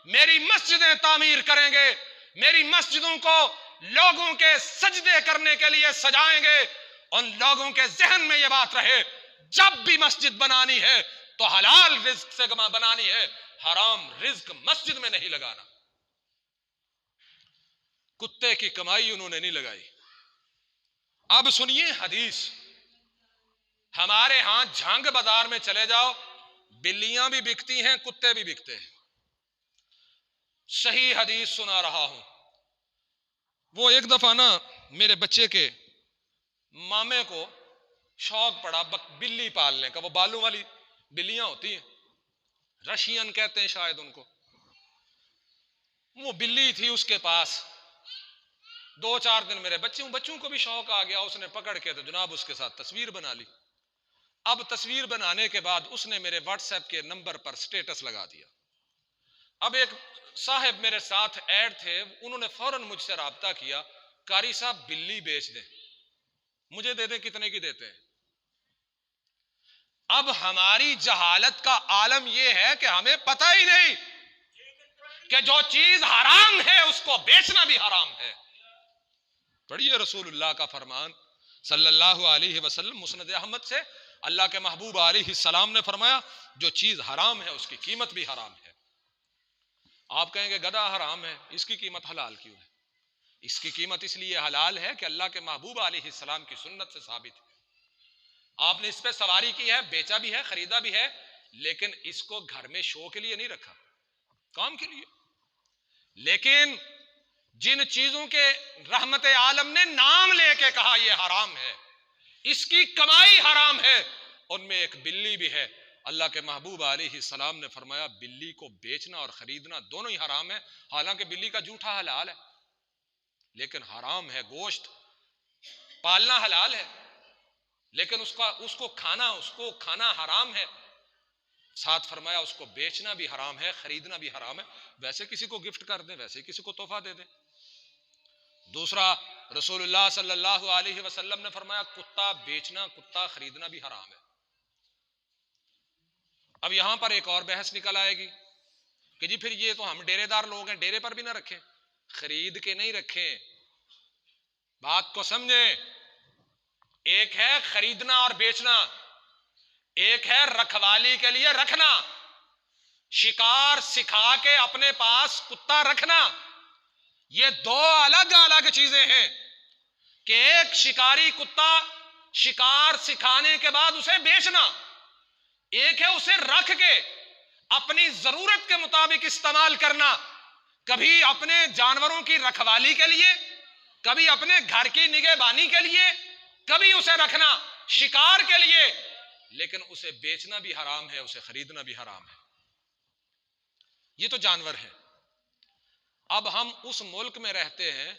میری مسجدیں تعمیر کریں گے، میری مسجدوں کو لوگوں کے سجدے کرنے کے لیے سجائیں گے. ان لوگوں کے ذہن میں یہ بات رہے جب بھی مسجد بنانی ہے تو حلال رزق سے بنانی ہے، حرام رزق مسجد میں نہیں لگانا. کتے کی کمائی انہوں نے نہیں لگائی. اب سنیے حدیث. ہمارے ہاں جھانگ بازار میں چلے جاؤ، بلیاں بھی بکتی ہیں، کتے بھی بکتے ہیں. صحیح حدیث سنا رہا ہوں. وہ ایک دفعہ نا میرے بچے کے مامے کو شوق پڑا بلی پالنے کا. وہ بالوں والی بلیاں ہوتی ہیں، رشین کہتے ہیں شاید ان کو. وہ بلی تھی اس کے پاس. 2-4 دن میرے بچوں کو بھی شوق آ گیا، اس نے پکڑ کے تو جناب اس کے ساتھ تصویر بنا لی. اب تصویر بنانے کے بعد اس نے میرے واٹس ایپ کے نمبر پر سٹیٹس لگا دیا. اب ایک صاحب میرے ساتھ ایڈ تھے، انہوں نے فوراً مجھ سے رابطہ کیا، قاری صاحب بلی بیچ دیں، مجھے دے دیں. کتنے کی دیتے ہیں؟ اب ہماری جہالت کا عالم یہ ہے کہ ہمیں پتہ ہی نہیں کہ جو چیز حرام ہے اس کو بیچنا بھی حرام ہے. پڑھیے رسول اللہ کا فرمان صلی اللہ علیہ وسلم، مسند احمد سے. اللہ کے محبوب علیہ السلام نے فرمایا جو چیز حرام ہے اس کی قیمت بھی حرام ہے. آپ کہیں گے گدھا حرام ہے، اس کی قیمت حلال کیوں ہے؟ اس کی قیمت اس لیے حلال ہے کہ اللہ کے محبوب علیہ السلام کی سنت سے ثابت ہے. آپ نے اس پہ سواری کی ہے، بیچا بھی ہے، خریدا بھی ہے، لیکن اس کو گھر میں شو کے لیے نہیں رکھا، کام کے لیے. لیکن جن چیزوں کے رحمت عالم نے نام لے کے کہا یہ حرام ہے، اس کی کمائی حرام ہے، ان میں ایک بلی بھی ہے. اللہ کے محبوب علیہ السلام نے فرمایا بلی کو بیچنا اور خریدنا دونوں ہی حرام ہے. حالانکہ بلی کا جوٹا حلال ہے، لیکن حرام ہے. گوشت پالنا حلال ہے، لیکن اس کو کھانا حرام ہے. ساتھ فرمایا اس کو بیچنا بھی حرام ہے، خریدنا بھی حرام ہے. ویسے کسی کو گفٹ کر دیں، ویسے کسی کو تحفہ دے دیں. دوسرا، رسول اللہ صلی اللہ علیہ وسلم نے فرمایا کتا بیچنا، کتا خریدنا بھی حرام ہے. اب یہاں پر ایک اور بحث نکل آئے گی کہ جی پھر یہ تو ہم ڈیرے دار لوگ ہیں، ڈیرے پر بھی نہ رکھیں، خرید کے نہیں رکھیں. بات کو سمجھیں. ایک ہے خریدنا اور بیچنا، ایک ہے رکھوالی کے لیے رکھنا، شکار سکھا کے اپنے پاس کتا رکھنا. یہ دو الگ الگ چیزیں ہیں. کہ ایک شکاری کتا شکار سکھانے کے بعد اسے بیچنا، ایک ہے اسے رکھ کے اپنی ضرورت کے مطابق استعمال کرنا، کبھی اپنے جانوروں کی رکھوالی کے لیے، کبھی اپنے گھر کی نگہبانی کے لیے، کبھی اسے رکھنا شکار کے لیے، لیکن اسے بیچنا بھی حرام ہے، اسے خریدنا بھی حرام ہے۔ یہ تو جانور ہے۔ اب ہم اس ملک میں رہتے ہیں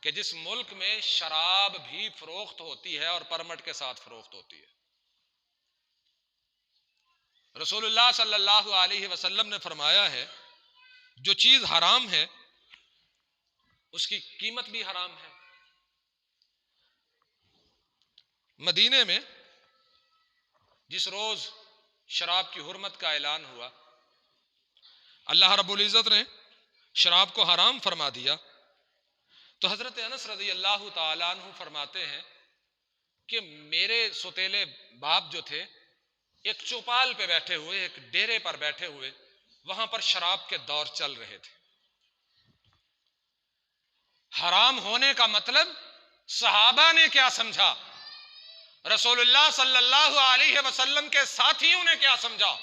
کہ جس ملک میں شراب بھی فروخت ہوتی ہے اور پرمٹ کے ساتھ فروخت ہوتی ہے۔ رسول اللہ صلی اللہ علیہ وسلم نے فرمایا ہے جو چیز حرام ہے اس کی قیمت بھی حرام ہے۔ مدینے میں جس روز شراب کی حرمت کا اعلان ہوا، اللہ رب العزت نے شراب کو حرام فرما دیا، تو حضرت انس رضی اللہ تعالیٰ عنہ فرماتے ہیں کہ میرے سوتیلے باپ جو تھے ایک چوپال پہ بیٹھے ہوئے، ایک ڈیرے پر بیٹھے ہوئے، وہاں پر شراب کے دور چل رہے تھے۔ حرام ہونے کا مطلب صحابہ نے کیا سمجھا، رسول اللہ صلی اللہ علیہ وسلم کے ساتھیوں نے کیا سمجھا؟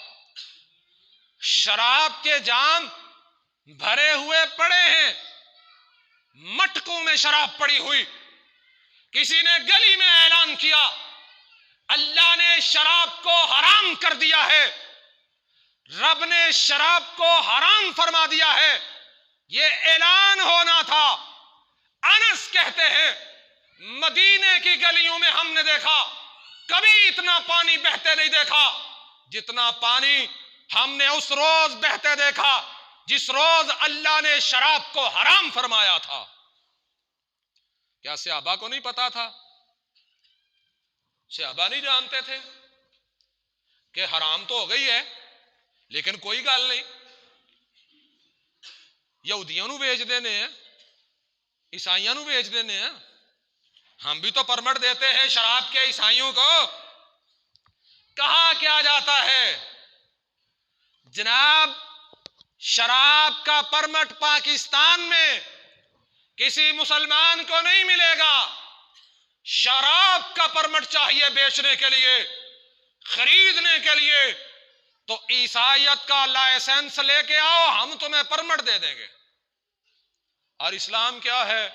شراب کے جام بھرے ہوئے پڑے ہیں، مٹکوں میں شراب پڑی ہوئی، کسی نے گلی میں اعلان کیا اللہ نے شراب کو حرام کر دیا ہے، رب نے شراب کو حرام فرما دیا ہے، یہ اعلان ہونا تھا۔ انس کہتے ہیں مدینے کی گلیوں میں ہم نے دیکھا، کبھی اتنا پانی بہتے نہیں دیکھا جتنا پانی ہم نے اس روز بہتے دیکھا جس روز اللہ نے شراب کو حرام فرمایا تھا۔ کیا صحابہ کو نہیں پتا تھا؟ صحابہ نہیں جانتے تھے کہ حرام تو ہو گئی ہے لیکن کوئی گل نہیں، یہودیوں نو بیچ دینے ہیں، عیسائیوں نو بیچ دینے ہیں، ہم بھی تو پرمٹ دیتے ہیں شراب کے عیسائیوں کو۔ کہا کیا جاتا ہے جناب، شراب کا پرمٹ پاکستان میں کسی مسلمان کو نہیں ملے گا، شراب کا پرمٹ چاہیے بیچنے کے لیے، خریدنے کے لیے تو عیسائیت کا لائسنس لے کے آؤ، ہم تمہیں پرمٹ دے دیں گے۔ اور اسلام کیا ہے؟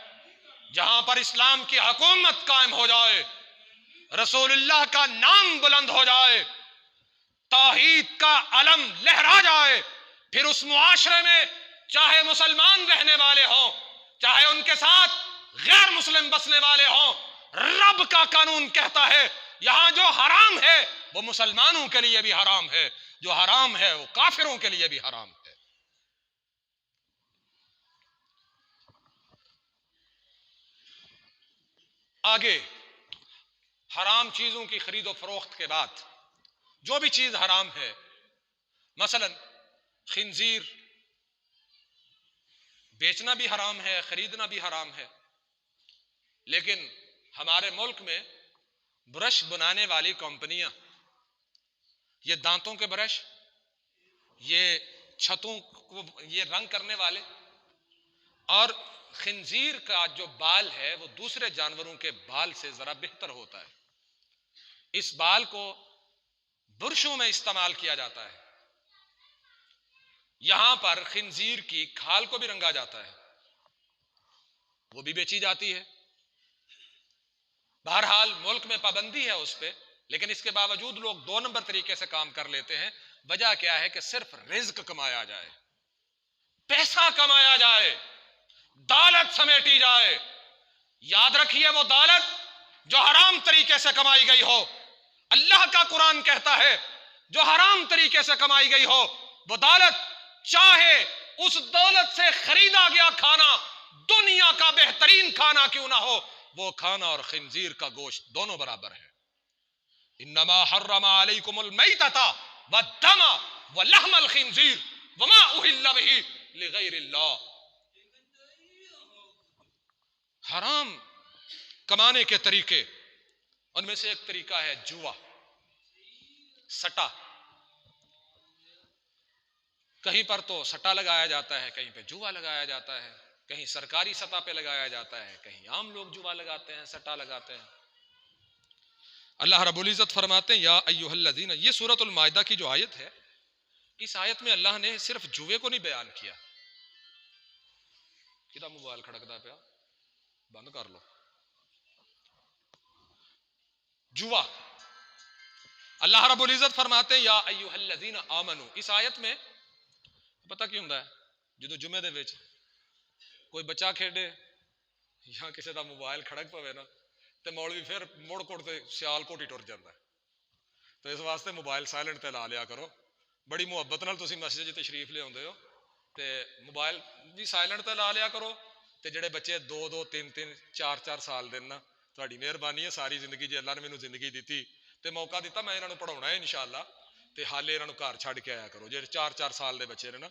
جہاں پر اسلام کی حکومت قائم ہو جائے، رسول اللہ کا نام بلند ہو جائے، توحید کا علم لہرا جائے، پھر اس معاشرے میں چاہے مسلمان رہنے والے ہوں، چاہے ان کے ساتھ غیر مسلم بسنے والے ہوں، رب کا قانون کہتا ہے یہاں جو حرام ہے وہ مسلمانوں کے لیے بھی حرام ہے، جو حرام ہے وہ کافروں کے لیے بھی حرام ہے۔ آگے حرام چیزوں کی خرید و فروخت کے بعد جو بھی چیز حرام ہے، مثلا خنزیر بیچنا بھی حرام ہے، خریدنا بھی حرام ہے، لیکن ہمارے ملک میں برش بنانے والی کمپنیاں، یہ دانتوں کے برش، یہ چھتوں کو یہ رنگ کرنے والے، اور خنزیر کا جو بال ہے وہ دوسرے جانوروں کے بال سے ذرا بہتر ہوتا ہے، اس بال کو برشوں میں استعمال کیا جاتا ہے، یہاں پر خنزیر کی کھال کو بھی رنگا جاتا ہے، وہ بھی بیچی جاتی ہے۔ بہرحال ملک میں پابندی ہے اس پہ، لیکن اس کے باوجود لوگ 2 نمبر طریقے سے کام کر لیتے ہیں۔ وجہ کیا ہے کہ صرف رزق کمایا جائے، پیسہ کمایا جائے، دولت سمیٹی جائے۔ یاد رکھیے وہ دولت جو حرام طریقے سے کمائی گئی ہو، اللہ کا قرآن کہتا ہے جو حرام طریقے سے کمائی گئی ہو وہ دولت، چاہے اس دولت سے خریدا گیا کھانا دنیا کا بہترین کھانا کیوں نہ ہو، وہ کھانا اور خنزیر کا گوشت دونوں برابر ہے۔ انما حرم علیکم المیتۃ والدم ولحم الخنزیر وما اہل بہ لغیر اللہ۔ حرام کمانے کے طریقے، ان میں سے ایک طریقہ ہے جوا، سٹا۔ کہیں پر تو سٹا لگایا جاتا ہے، کہیں پہ جوا لگایا جاتا ہے، کہیں سرکاری سطح پہ لگایا جاتا ہے، کہیں عام لوگ جوا لگاتے ہیں، سٹا لگاتے ہیں۔ اللہ رب العزت فرماتے ہیں یا ایھا الذین، یہ سورۃ المائدہ کی جو آیت ہے، اس آیت میں اللہ نے صرف جوے کو نہیں بیان کیا۔ کدا موبائل کھڑکتا پیا، بند کر لو۔ جوا، اللہ رب العزت فرماتے ہیں یا ایھا الذین آمنو، اس آیت میں پتہ کی ہوندا ہے، جدو جمعے دے وچ کوئی بچہ کھیڈے یا کسی دا موبائل کھڑک پوے نا تے مولوی پھر مڑ کوڑ تے سیال کوٹی ٹر جاندا ہے۔ تو اس واسطے موبائل سائلنٹ تے لا لیا کرو، بڑی محبت نال تسی مسجد وچ تشریف لے آندے ہو تے موبائل بھی سائلنٹ تے لا لیا کرو۔ تے جڑے بچے 2 3 4 سال دے نا، تہاڈی مہربانی ہے، ساری زندگی جے اللہ نے مینوں زندگی دتی تے موقع دیتا، میں انہاں نوں پڑھاونا ہے انشاءاللہ، تے حالے انہاں نوں گھر چھڈ کے آیا کرو۔ جے 4 سال دے بچے نے نا،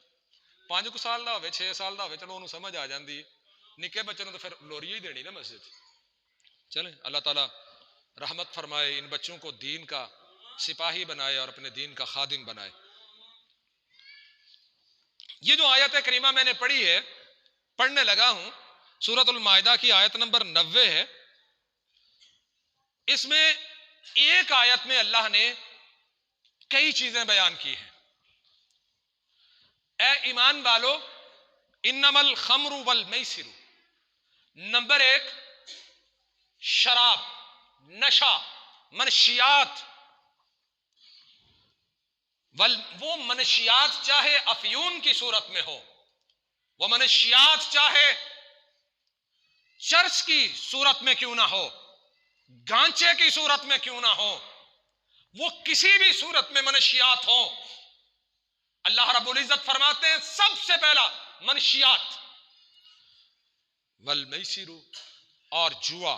5 سال دا ہوے 6 سال دا ہوے چلو انہوں سمجھ آ جاندی ہے، نکے بچے نوں تو پھر لوری ہی دینی نا مسجد۔ چلیں اللہ تعالیٰ رحمت فرمائے، ان بچوں کو دین کا سپاہی بنائے اور اپنے دین کا خادم بنائے۔ یہ جو آیت کریمہ میں نے پڑھی ہے، پڑھنے لگا ہوں، سورۃ المائدہ کی آیت نمبر 90 ہے۔ اس میں ایک آیت میں اللہ نے کئی چیزیں بیان کی ہیں۔ اے ایمان والو، انما الخمر والمیسر، نمبر 1 شراب، نشہ، منشیات، وہ منشیات چاہے افیون کی صورت میں ہو، وہ منشیات چاہے چرس کی صورت میں کیوں نہ ہو، گانچے کی صورت میں کیوں نہ ہو، وہ کسی بھی صورت میں منشیات ہو، اللہ رب العزت فرماتے ہیں سب سے پہلا منشیات، والمیسر، اور جوا،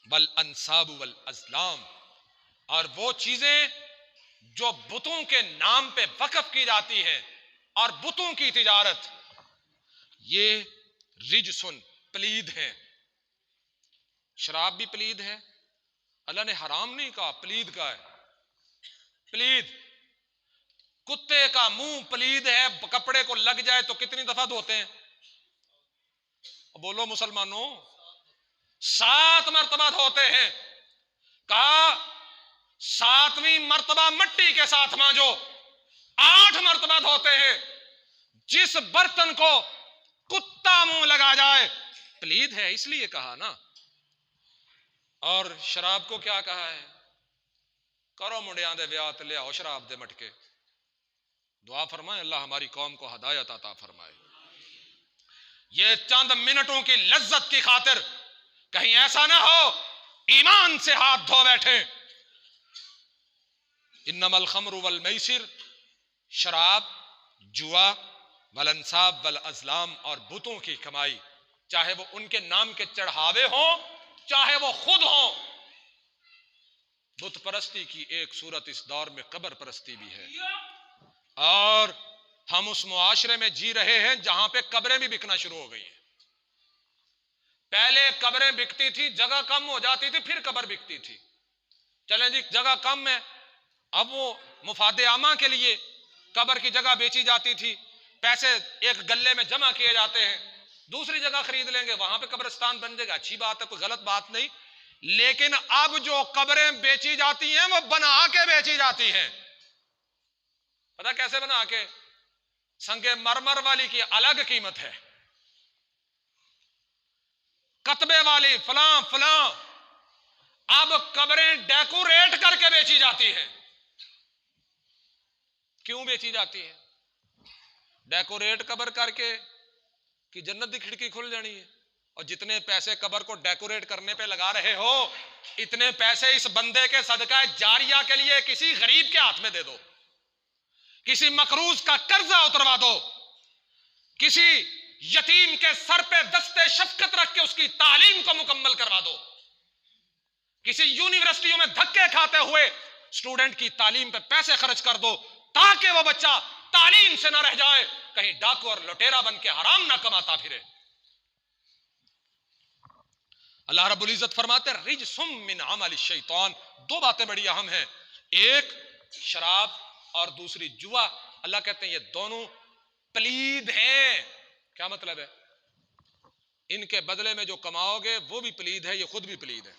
والانصاب والازلام، اور وہ چیزیں جو بتوں کے نام پہ وقف کی جاتی ہیں، اور بتوں کی تجارت، یہ رجسن، پلید ہیں۔ شراب بھی پلید ہے، اللہ نے حرام نہیں کہا، پلید کا ہے۔ پلید، کتے کا منہ پلید ہے، کپڑے کو لگ جائے تو کتنی دفعہ دھوتے ہیں؟ بولو مسلمانوں، 7 مرتبہ دھوتے ہیں۔ کہا 7ویں مرتبہ مٹی کے ساتھ مانجو، 8 مرتبہ دھوتے ہیں۔ جس برتن کو کتا منہ لگا جائے پلید ہے، اس لیے کہا نا۔ اور شراب کو کیا کہا ہے؟ کرو منڈیاں دے ویاہ تے لے آؤ شراب دے مٹکے۔ دعا فرمائے اللہ ہماری قوم کو ہدایت عطا فرمائے۔ یہ چند منٹوں کی لذت کی خاطر کہیں ایسا نہ ہو ایمان سے ہاتھ دھو بیٹھے۔ انما الخمر والمیسر، شراب، جوا، والانصاب والازلام، اور بتوں کی کمائی، چاہے وہ ان کے نام کے چڑھاوے ہوں، چاہے وہ خود ہوں۔ بت پرستی کی ایک صورت اس دور میں قبر پرستی بھی ہے، اور ہم اس معاشرے میں جی رہے ہیں جہاں پہ قبریں بھی بکنا شروع ہو گئی ہیں۔ پہلے قبریں بکتی تھی، جگہ کم ہو جاتی تھی، پھر قبر بکتی تھی۔ چلیں جی جگہ کم ہے، اب وہ مفاد عامہ کے لیے قبر کی جگہ بیچی جاتی تھی، پیسے ایک گلے میں جمع کیے جاتے ہیں، دوسری جگہ خرید لیں گے، وہاں پہ قبرستان بن جائے گا، اچھی بات ہے، کوئی غلط بات نہیں۔ لیکن اب جو قبریں بیچی جاتی ہیں وہ بنا کے بیچی جاتی ہیں۔ پتہ کیسے بنا کے؟ سنگ مرمر والی کی الگ قیمت ہے، کتبے والی فلاں فلاں۔ اب قبریں ڈیکوریٹ کر کے بیچی جاتی ہیں۔ کیوں بیچی جاتی ہے؟ ڈیکوریٹ قبر کر کے کہ جنت دی کھڑکی کھل جانی ہے، اور جتنے پیسے قبر کو ڈیکوریٹ کرنے پہ لگا رہے ہو، اتنے پیسے اس بندے کے صدقہ جاریہ کے لیے کسی غریب کے ہاتھ میں دے دو، کسی مقروض کا قرضہ اتروا دو، کسی یتیم کے سر پہ دستے شفقت رکھ کے اس کی تعلیم کو مکمل کروا دو، کسی یونیورسٹیوں میں دھکے کھاتے ہوئے اسٹوڈنٹ کی تعلیم پہ پیسے خرچ کر دو، تاکہ وہ بچہ تعلیم سے نہ رہ جائے، کہیں ڈاکو اور لٹیرا بن کے حرام نہ کماتا پھرے۔ اللہ رب العزت فرماتے ہیں رجس من عمل الشیطان۔ 2 باتیں بڑی اہم ہیں، ایک شراب اور دوسری جوا۔ اللہ کہتے ہیں یہ دونوں پلید ہیں۔ کیا مطلب ہے؟ ان کے بدلے میں جو کماؤ گے وہ بھی پلید ہے، یہ خود بھی پلید ہے۔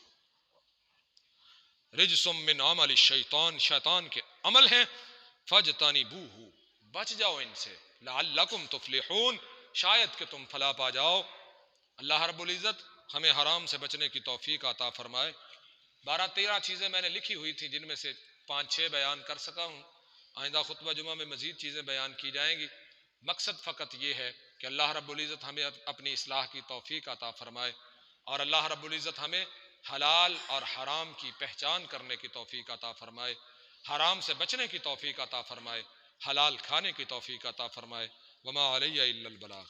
رجسم من عمل الشیطان، شیطان کے عمل ہیں، فاجتنبوہ، بچ جاؤ ان سے، لعلکم تفلحون، شاید کہ تم فلاح پا جاؤ۔ اللہ رب العزت ہمیں حرام سے بچنے کی توفیق عطا فرمائے۔ 12-13 چیزیں میں نے لکھی ہوئی تھیں، جن میں سے 5-6 بیان کر سکا ہوں، آئندہ خطبہ جمعہ میں مزید چیزیں بیان کی جائیں گی۔ مقصد فقط یہ ہے کہ اللہ رب العزت ہمیں اپنی اصلاح کی توفیق عطا فرمائے، اور اللہ رب العزت ہمیں حلال اور حرام کی پہچان کرنے کی توفیق عطا فرمائے، حرام سے بچنے کی توفیق عطا فرمائے، حلال کھانے کی توفیق عطا فرمائے۔ وما علی الا البلاغ۔